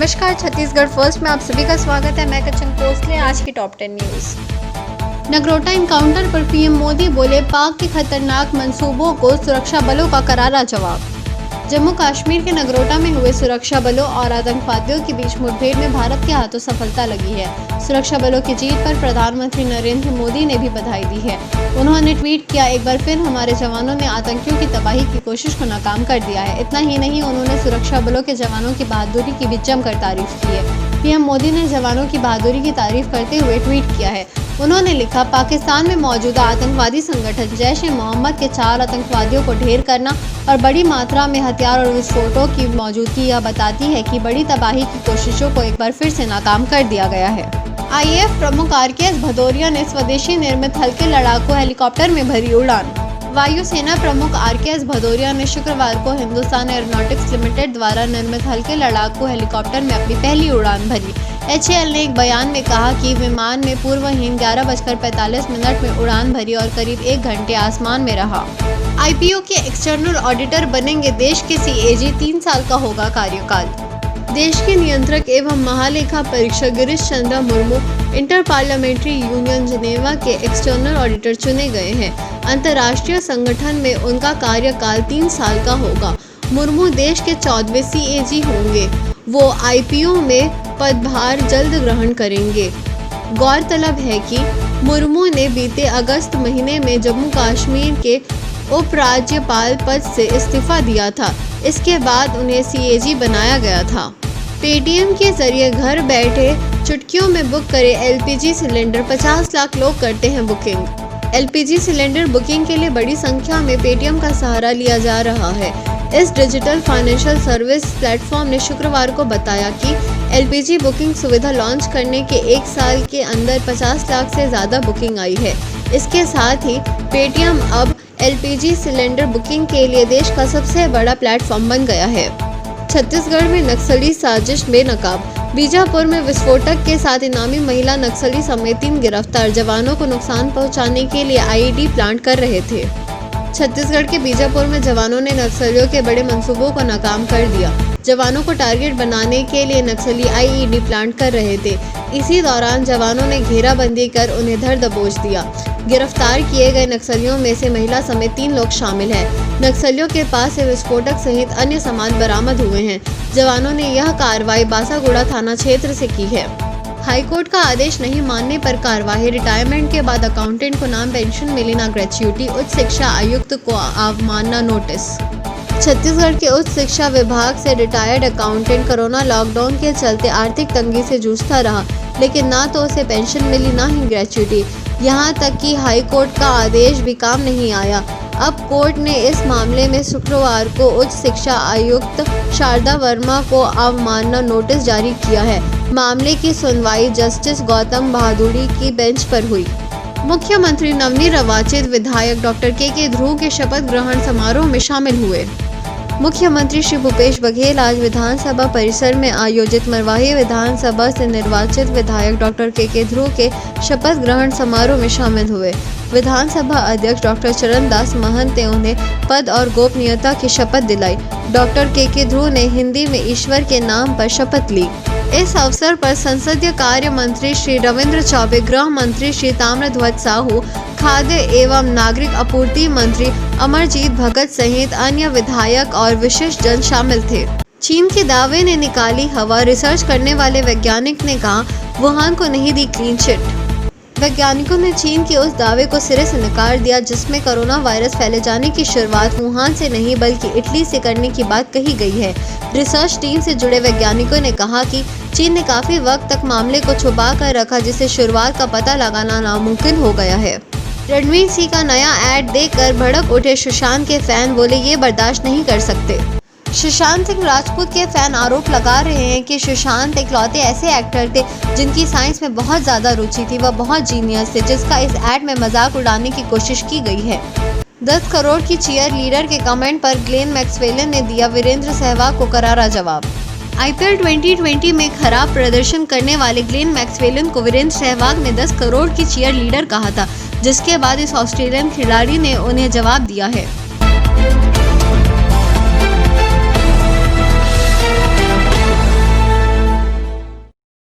नमस्कार, छत्तीसगढ़ फर्स्ट में आप सभी का स्वागत है। मैं कचन कोसले। आज की टॉप 10 न्यूज। नगरोटा एनकाउंटर पर पीएम मोदी बोले, पाक के खतरनाक मंसूबों को सुरक्षा बलों का करारा जवाब। जम्मू कश्मीर के नगरोटा में हुए सुरक्षा बलों और आतंकवादियों के बीच मुठभेड़ में भारत के हाथों सफलता लगी है। सुरक्षा बलों की जीत पर प्रधानमंत्री नरेंद्र मोदी ने भी बधाई दी है। उन्होंने ट्वीट किया, एक बार फिर हमारे जवानों ने आतंकियों की तबाही की कोशिश को नाकाम कर दिया है। इतना ही नहीं, उन्होंने सुरक्षा बलों के जवानों की बहादुरी की भी जमकर तारीफ की है। पीएम मोदी ने जवानों की बहादुरी की तारीफ करते हुए ट्वीट किया है। उन्होंने लिखा, पाकिस्तान में मौजूदा आतंकवादी संगठन जैश-ए-मोहम्मद के 4 आतंकवादियों को ढेर करना और बड़ी मात्रा में हथियार और विस्फोटों की मौजूदगी यह बताती है कि बड़ी तबाही की कोशिशों को एक बार फिर से नाकाम कर दिया गया है। आईएएफ प्रमुख आरकेएस भदौरिया ने स्वदेशी निर्मित हल्के लड़ाकू हेलीकॉप्टर में भरी उड़ान। वायुसेना प्रमुख आरकेएस भदौरिया ने शुक्रवार को हिंदुस्तान एरोनॉटिक्स लिमिटेड द्वारा निर्मित हल्के लड़ाकू हेलीकॉप्टर में अपनी पहली उड़ान भरी। एचएएल ने एक बयान में कहा कि विमान ने पूर्वहीन 11:45 में उड़ान भरी और करीब 1 घंटे आसमान में रहा। आईपीओ के एक्सटर्नल ऑडिटर बनेंगे देश के सीएजी, 3 साल का होगा कार्यकाल। देश के नियंत्रक एवं महालेखा परीक्षक Girish Chandra Murmu inter parliamentary union Geneva के एक्सटर्नल ऑडिटर चुने गए हैं। अंतर्राष्ट्रीय संगठन में उनका कार्यकाल 3 साल का होगा। मुर्मू देश के 14वें सीएजी होंगे। वो आईपीओ में पदभार जल्द ग्रहण करेंगे। गौरतलब है कि मुर्मू ने बीते अगस्त महीने में जम्मू कश्मीर के उपराज्यपाल पद से इस्तीफा दिया था। इसके बाद उन्हें सीएजी बनाया गया था। पेटीएम के जरिए घर बैठे चुटकियों में बुक करे एलपीजी सिलेंडर, 50 लाख लोग करते हैं बुकिंग। एलपीजी सिलेंडर बुकिंग के लिए बड़ी संख्या में पेटीएम का सहारा लिया जा रहा है। इस डिजिटल फाइनेंशियल सर्विस प्लेटफॉर्म ने शुक्रवार को बताया कि एलपीजी बुकिंग सुविधा लॉन्च करने के 1 साल के अंदर 50 लाख से ज़्यादा बुकिंग आई है। इसके साथ ही पेटीएम अब एलपीजी सिलेंडर बुकिंग के लिए देश का सबसे बड़ा प्लेटफॉर्म बन गया है। छत्तीसगढ़ में नक्सली साजिश बेनकाब। बीजापुर में विस्फोटक के साथ इनामी महिला नक्सली समेत 3 गिरफ्तार। जवानों को नुकसान पहुंचाने के लिए आईईडी प्लांट कर रहे थे। छत्तीसगढ़ के बीजापुर में जवानों ने नक्सलियों के बड़े मंसूबों को नाकाम कर दिया। जवानों को टारगेट बनाने के लिए नक्सली आईईडी प्लांट कर रहे थे। इसी दौरान जवानों ने घेराबंदी कर उन्हें धर दबोच दिया। गिरफ्तार किए गए नक्सलियों में से महिला समेत 3 लोग शामिल हैं। नक्सलियों के पास से विस्फोटक सहित अन्य सामान बरामद हुए हैं। जवानों ने यह कार्रवाई बासागुड़ा थाना क्षेत्र से की है। हाईकोर्ट का आदेश नहीं मानने पर कार्रवाई। रिटायरमेंट के बाद अकाउंटेंट को नाम पेंशन मिली ना ग्रेच्युटी। उच्च शिक्षा आयुक्त को अवमानना नोटिस। छत्तीसगढ़ के उच्च शिक्षा विभाग से रिटायर्ड अकाउंटेंट कोरोना लॉकडाउन के चलते आर्थिक तंगी से जूझता रहा, लेकिन ना तो उसे पेंशन मिली ना ही ग्रेच्युटी। यहाँ तक कि हाई कोर्ट का आदेश भी काम नहीं आया। अब कोर्ट ने इस मामले में शुक्रवार को उच्च शिक्षा आयुक्त शारदा वर्मा को अवमानना नोटिस जारी किया है। मामले की सुनवाई जस्टिस गौतम भादुड़ी की बेंच पर हुई। मुख्यमंत्री नवनिर्वाचित विधायक डॉक्टर के ध्रुव के शपथ ग्रहण समारोह में शामिल हुए। मुख्यमंत्री श्री भूपेश बघेल आज विधानसभा परिसर में आयोजित मरवाही विधानसभा से निर्वाचित विधायक डॉक्टर के ध्रुव के शपथ ग्रहण समारोह में शामिल हुए। विधानसभा अध्यक्ष डॉक्टर चरणदास महंत ने उन्हें पद और गोपनीयता की शपथ दिलाई। डॉक्टर के ध्रुव ने हिंदी में ईश्वर के नाम पर शपथ ली। इस अवसर पर संसदीय कार्य मंत्री श्री रविंद्र चौबे, गृह मंत्री श्री ताम्रध्वज साहू, खाद्य एवं नागरिक आपूर्ति मंत्री अमरजीत भगत सहित अन्य विधायक और विशिष्ट जन शामिल थे। चीन के दावे ने निकाली हवा। रिसर्च करने वाले वैज्ञानिक ने कहा, वुहान को नहीं दी क्लीन चिट। वैज्ञानिकों ने चीन के उस दावे को सिरे से नकार दिया जिसमें कोरोना वायरस फैले जाने की शुरुआत वुहान से नहीं बल्कि इटली से करने की बात कही गई है। रिसर्च टीम से जुड़े वैज्ञानिकों ने कहा कि चीन ने काफी वक्त तक मामले को छुपा कर रखा, जिससे शुरुआत का पता लगाना नामुमकिन हो गया है। रणवीर सिंह का नया ऐड देखकर भड़क उठे सुशांत के फैन, बोले ये बर्दाश्त नहीं कर सकते। सुशांत सिंह राजपूत के फैन आरोप लगा रहे हैं कि सुशांत इकलौते ऐसे एक्टर थे जिनकी साइंस में बहुत ज़्यादा रुचि थी। वह बहुत जीनियस थे, जिसका इस ऐड में मजाक उड़ाने की कोशिश की गई है। 10 करोड़ की चीयर लीडर के कमेंट पर ग्लेन मैक्सवेल ने दिया वीरेंद्र सहवाग को करारा जवाब। आईपीएल 2020 में खराब प्रदर्शन करने वाले ग्लेन मैक्सवेल को वीरेंद्र सहवाग ने 10 करोड़ की चीयर लीडर कहा था, जिसके बाद इस ऑस्ट्रेलियन खिलाड़ी ने उन्हें जवाब दिया है।